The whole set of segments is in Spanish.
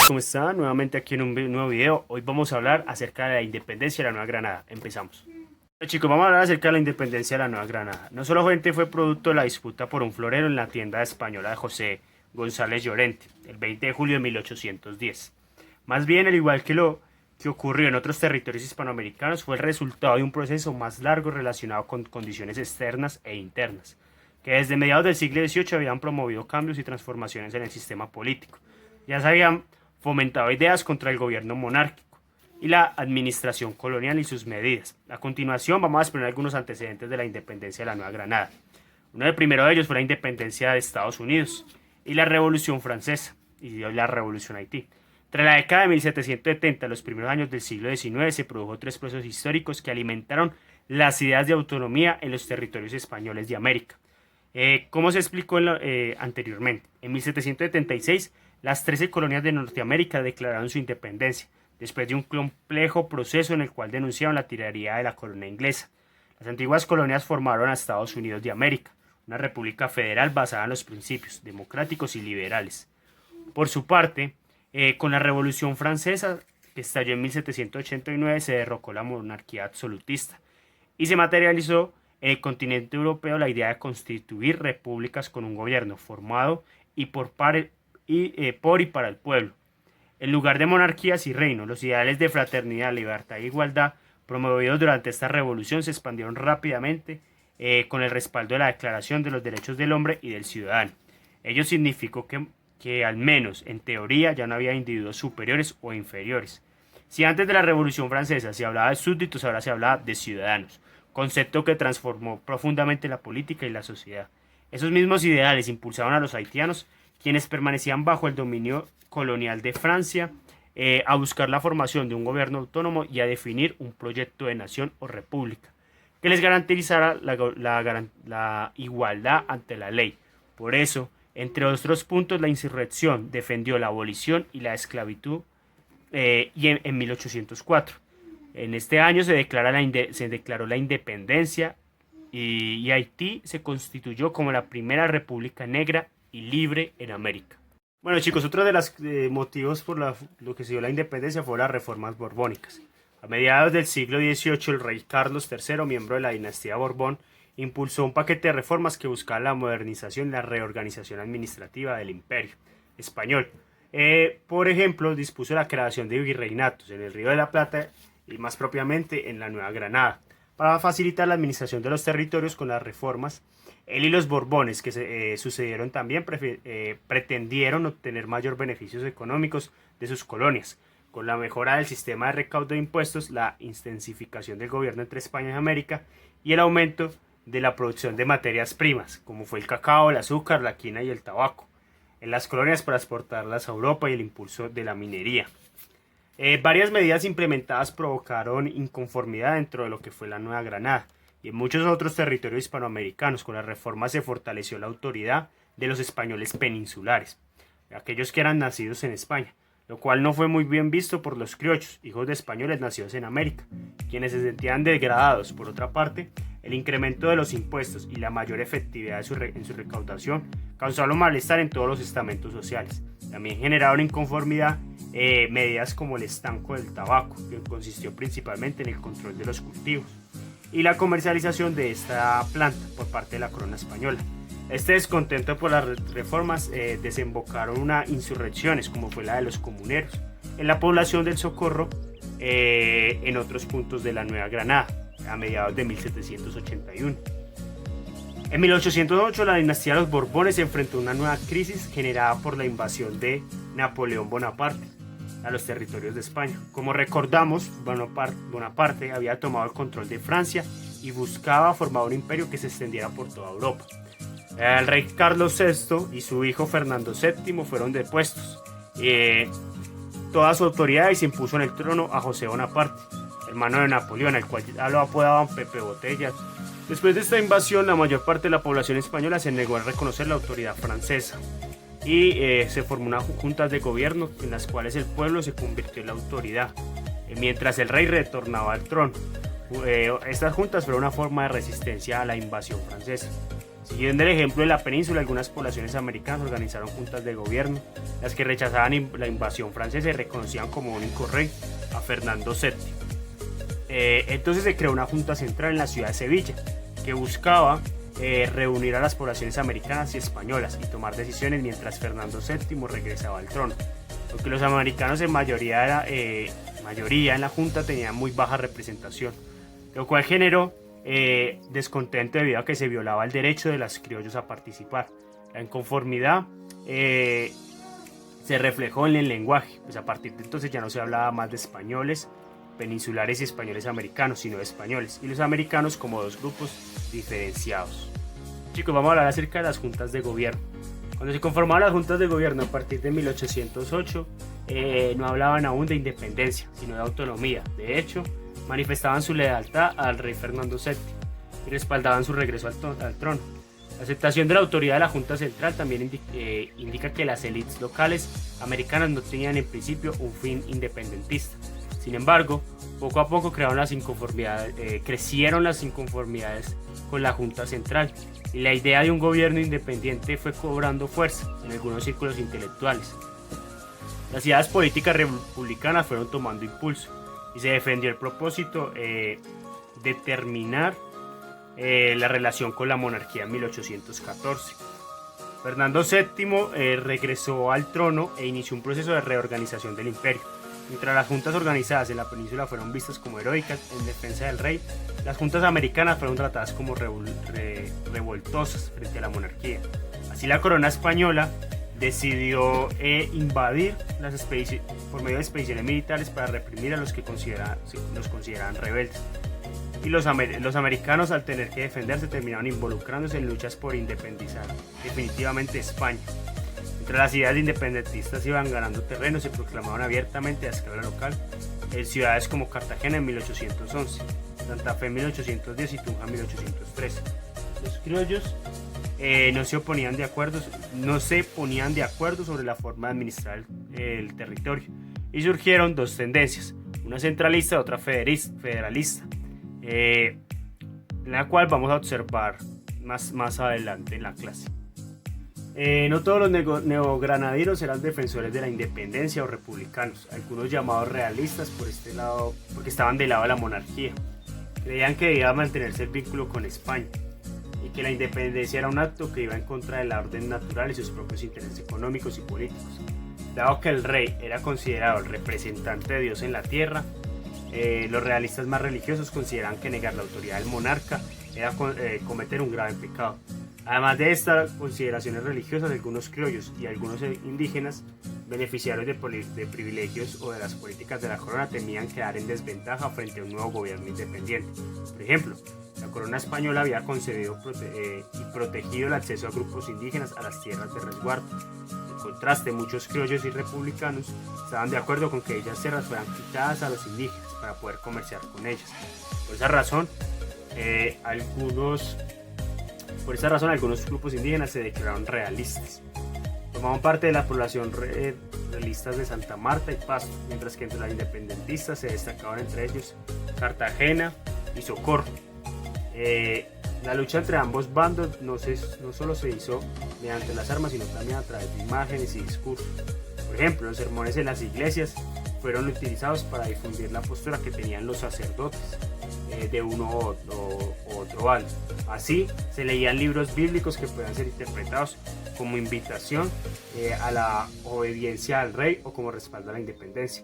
chicos, ¿cómo están? Nuevamente aquí en un nuevo video. Hoy vamos a hablar acerca de la independencia de la Nueva Granada. Empezamos. Bueno, chicos, vamos a hablar acerca de la independencia de la Nueva Granada. No solamente fue producto de la disputa por un florero en la tienda española de José González Llorente, el 20 de julio de 1810. Más bien, al igual que lo que ocurrió en otros territorios hispanoamericanos, fue el resultado de un proceso más largo relacionado con condiciones externas e internas, que desde mediados del siglo XVIII habían promovido cambios y transformaciones en el sistema político. Ya se habían fomentado ideas contra el gobierno monárquico y la administración colonial y sus medidas. A continuación vamos a exponer algunos antecedentes de la independencia de la Nueva Granada. Uno del primero de ellos fue la independencia de Estados Unidos y la Revolución Francesa y la Revolución Haití. Entre la década de 1770 y los primeros años del siglo XIX se produjo tres procesos históricos que alimentaron las ideas de autonomía en los territorios españoles de América. Como se explicó anteriormente, en 1776 las 13 colonias de Norteamérica declararon su independencia, después de un complejo proceso en el cual denunciaron la tiranía de la corona inglesa. Las antiguas colonias formaron a Estados Unidos de América, una república federal basada en los principios democráticos y liberales. Por su parte, con la Revolución Francesa, que estalló en 1789, se derrocó la monarquía absolutista y se materializó en el continente europeo la idea de constituir repúblicas con un gobierno formado y por y para el pueblo. En lugar de monarquías y reinos, los ideales de fraternidad, libertad e igualdad promovidos durante esta revolución se expandieron rápidamente con el respaldo de la Declaración de los Derechos del Hombre y del Ciudadano. Ello significó que al menos en teoría ya no había individuos superiores o inferiores. Si antes de la Revolución Francesa se hablaba de súbditos, ahora se hablaba de ciudadanos, concepto que transformó profundamente la política y la sociedad. Esos mismos ideales impulsaban a los haitianos, quienes permanecían bajo el dominio colonial de Francia, a buscar la formación de un gobierno autónomo y a definir un proyecto de nación o república que les garantizara la igualdad ante la ley. Por eso, entre otros puntos, la insurrección defendió la abolición y la esclavitud y en 1804. En este año se declaró la independencia y Haití se constituyó como la primera república negra y libre en América. Bueno chicos, otro de los motivos por lo que se dio la independencia fue las reformas borbónicas. A mediados del siglo XVIII, el rey Carlos III, miembro de la dinastía Borbón, impulsó un paquete de reformas que buscaban la modernización y la reorganización administrativa del imperio español. Por ejemplo, dispuso la creación de virreinatos en el Río de la Plata y más propiamente en la Nueva Granada, para facilitar la administración de los territorios. Con las reformas, él y los Borbones que se sucedieron también pretendieron obtener mayor beneficios económicos de sus colonias, con la mejora del sistema de recaudo de impuestos, la intensificación del gobierno entre España y América y el aumento de la producción de materias primas, como fue el cacao, el azúcar, la quina y el tabaco, en las colonias para exportarlas a Europa y el impulso de la minería. Varias medidas implementadas provocaron inconformidad dentro de lo que fue la Nueva Granada y en muchos otros territorios hispanoamericanos. Con las reformas se fortaleció la autoridad de los españoles peninsulares, aquellos que eran nacidos en España, lo cual no fue muy bien visto por los criollos, hijos de españoles nacidos en América, quienes se sentían degradados. Por otra parte, el incremento de los impuestos y la mayor efectividad en su recaudación causaron malestar en todos los estamentos sociales. También generaron inconformidad medidas como el estanco del tabaco, que consistió principalmente en el control de los cultivos y la comercialización de esta planta por parte de la corona española. Este descontento por las reformas desembocaron unas insurrecciones, como fue la de los comuneros, en la población del Socorro, en otros puntos de la Nueva Granada, a mediados de 1781. En 1808, la dinastía de los Borbones se enfrentó a una nueva crisis generada por la invasión de Napoleón Bonaparte a los territorios de España. Como recordamos, Bonaparte había tomado el control de Francia y buscaba formar un imperio que se extendiera por toda Europa. El rey Carlos VI y su hijo Fernando VII fueron depuestos. Toda su autoridad y se impuso en el trono a José Bonaparte, hermano de Napoleón, al cual ya lo apodaban Pepe Botella. Después de esta invasión, la mayor parte de la población española se negó a reconocer la autoridad francesa y se formó unas juntas de gobierno en las cuales el pueblo se convirtió en la autoridad, mientras el rey retornaba al trono. Estas juntas fueron una forma de resistencia a la invasión francesa. Siguiendo el ejemplo de la península, algunas poblaciones americanas organizaron juntas de gobierno, las que rechazaban la invasión francesa y reconocían como único rey a Fernando VII. Entonces se creó una junta central en la ciudad de Sevilla, que buscaba reunir a las poblaciones americanas y españolas y tomar decisiones mientras Fernando VII regresaba al trono. Porque los americanos en mayoría en la junta tenían muy baja representación, lo cual generó descontento debido a que se violaba el derecho de los criollos a participar. La inconformidad se reflejó en el lenguaje, pues a partir de entonces ya no se hablaba más de españoles peninsulares y españoles americanos, sino de españoles y los americanos como dos grupos diferenciados. Chicos, vamos a hablar acerca de las juntas de gobierno. Cuando se conformaron las juntas de gobierno a partir de 1808, no hablaban aún de independencia, sino de autonomía. De hecho, manifestaban su lealtad al rey Fernando VII y respaldaban su regreso al trono. La aceptación de la autoridad de la Junta Central también indica que las élites locales americanas no tenían en principio un fin independentista. Sin embargo, poco a poco crecieron las inconformidades con la Junta Central y la idea de un gobierno independiente fue cobrando fuerza en algunos círculos intelectuales. Las ideas políticas republicanas fueron tomando impulso y se defendió el propósito de terminar la relación con la monarquía en 1814. Fernando VII regresó al trono e inició un proceso de reorganización del imperio. Mientras las juntas organizadas en la península fueron vistas como heroicas en defensa del rey, las juntas americanas fueron tratadas como revoltosas frente a la monarquía. Así la corona española decidió invadir por medio de expediciones militares para reprimir a los que los consideraban rebeldes. Y los americanos, al tener que defenderse, terminaron involucrándose en luchas por independizar definitivamente España. Mientras las ideas independentistas iban ganando terreno, se proclamaban abiertamente a escala local en ciudades como Cartagena en 1811, Santa Fe en 1810 y Tunja en 1813. Los criollos no se ponían de acuerdo sobre la forma de administrar el territorio y surgieron dos tendencias, una centralista y otra federalista, la cual vamos a observar más adelante en la clase. No todos los neogranadinos eran defensores de la independencia o republicanos, algunos llamados realistas por este lado, porque estaban del lado de la monarquía. Creían que debía mantenerse el vínculo con España y que la independencia era un acto que iba en contra de la orden natural y sus propios intereses económicos y políticos. Dado que el rey era considerado el representante de Dios en la tierra, los realistas más religiosos consideraban que negar la autoridad del monarca era cometer un grave pecado. Además de estas consideraciones religiosas, algunos criollos y algunos indígenas, beneficiarios de privilegios o de las políticas de la corona, temían quedar en desventaja frente a un nuevo gobierno independiente. Por ejemplo, la corona española había concedido y protegido el acceso a grupos indígenas a las tierras de resguardo. En contraste, muchos criollos y republicanos estaban de acuerdo con que dichas tierras fueran quitadas a los indígenas para poder comerciar con ellas. Por esa razón, algunos grupos indígenas se declararon realistas. Formaban parte de la población realistas de Santa Marta y Pasto, mientras que entre los independentistas se destacaban entre ellos Cartagena y Socorro. La lucha entre ambos bandos no solo se hizo mediante las armas, sino también a través de imágenes y discursos. Por ejemplo, los sermones en las iglesias fueron utilizados para difundir la postura que tenían los sacerdotes de uno u otro bando. Así, se leían libros bíblicos que podían ser interpretados como invitación a la obediencia al rey o como respaldo a la independencia.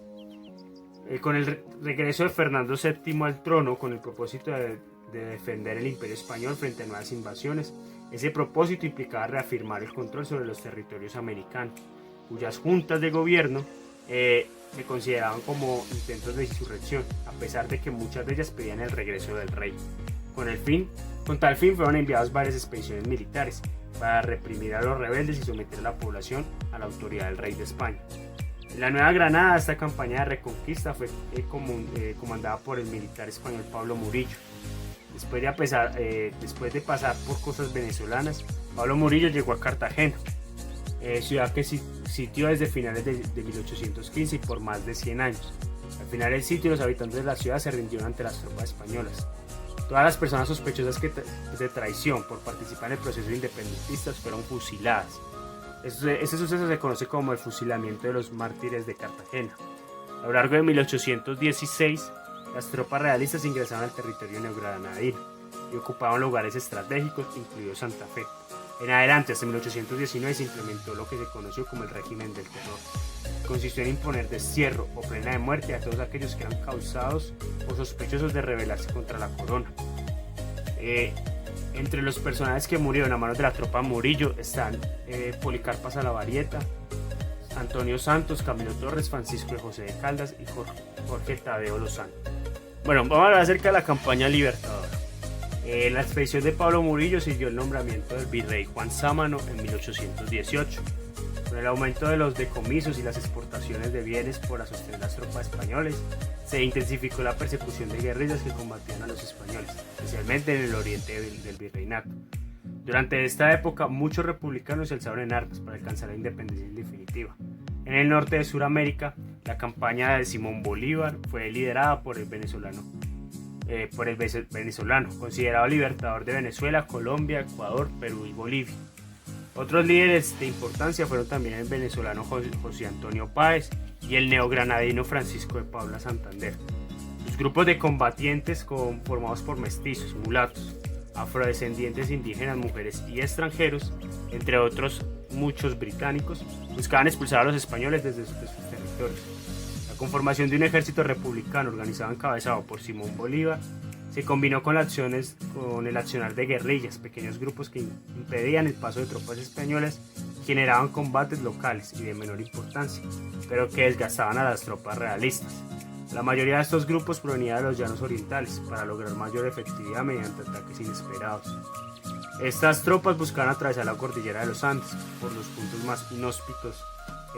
Con el regreso de Fernando VII al trono, con el propósito de defender el imperio español frente a nuevas invasiones, ese propósito implicaba reafirmar el control sobre los territorios americanos, cuyas juntas de gobierno se consideraban como intentos de insurrección, a pesar de que muchas de ellas pedían el regreso del rey. Con tal fin fueron enviadas varias expediciones militares para reprimir a los rebeldes y someter a la población a la autoridad del rey de España. En la Nueva Granada, esta campaña de reconquista fue comandada por el militar español Pablo Murillo. Después de pasar por costas venezolanas, Pablo Murillo llegó a Cartagena, ciudad que sitió desde finales de 1815 y por más de 100 años. Al final del sitio, los habitantes de la ciudad se rindieron ante las tropas españolas. Todas las personas sospechosas de traición por participar en el proceso independentista fueron fusiladas. Este suceso se conoce como el fusilamiento de los mártires de Cartagena. A lo largo de 1816, las tropas realistas ingresaron al territorio neogranadino y ocupaban lugares estratégicos, incluido Santa Fe. En adelante, hasta 1819, se implementó lo que se conoció como el régimen del terror. Consistió en imponer destierro o pena de muerte a todos aquellos que eran causados o sospechosos de rebelarse contra la corona. Entre los personajes que murieron a manos de la tropa Murillo están Policarpa Salavarieta, Antonio Santos, Camilo Torres, Francisco de José de Caldas y Jorge Tadeo Lozano. Bueno, vamos a hablar acerca de la campaña libertadora. La expedición de Pablo Murillo siguió el nombramiento del virrey Juan Sámano en 1818. Con el aumento de los decomisos y las exportaciones de bienes por sostener las tropas españoles, se intensificó la persecución de guerrillas que combatían a los españoles, especialmente en el oriente del virreinato. Durante esta época, muchos republicanos se alzaron en armas para alcanzar la independencia definitiva. En el norte de Sudamérica, la campaña de Simón Bolívar fue liderada por el venezolano, considerado libertador de Venezuela, Colombia, Ecuador, Perú y Bolivia. Otros líderes de importancia fueron también el venezolano José Antonio Páez y el neogranadino Francisco de Paula Santander. Los grupos de combatientes conformados por mestizos, mulatos, afrodescendientes, indígenas, mujeres y extranjeros, entre otros muchos británicos, buscaban expulsar a los españoles desde sus territorios. La conformación de un ejército republicano organizado encabezado por Simón Bolívar se combinó con el accionar de guerrillas, pequeños grupos que impedían el paso de tropas españolas, generaban combates locales y de menor importancia, pero que desgastaban a las tropas realistas. La mayoría de estos grupos provenía de los llanos orientales para lograr mayor efectividad mediante ataques inesperados. Estas tropas buscaban atravesar la cordillera de los Andes por los puntos más inhóspitos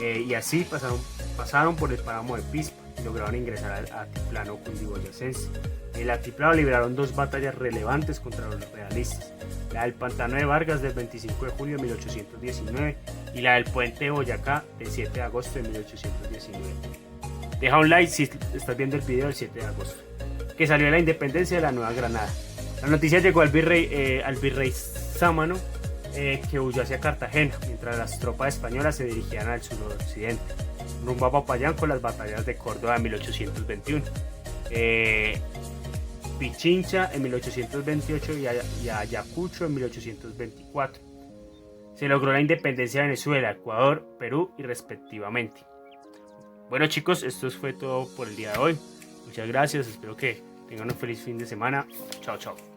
y así pasaron por el páramo de Pispa y lograron ingresar al altiplano cundiboyacense. En el altiplano libraron dos batallas relevantes contra los realistas, la del Pantano de Vargas del 25 de julio de 1819 y la del Puente de Boyacá del 7 de agosto de 1819. Deja un like si estás viendo el video del 7 de agosto, que salió de la independencia de la Nueva Granada. La noticia llegó al virrey Sámano, que huyó hacia Cartagena, mientras las tropas españolas se dirigían al suroccidente, rumbo a Popayán con las batallas de Córdoba en 1821, Pichincha en 1828 y Ayacucho en 1824. Se logró la independencia de Venezuela, Ecuador, Perú y respectivamente. Bueno chicos, esto fue todo por el día de hoy. Muchas gracias, espero que tengan un feliz fin de semana. Chao, chao.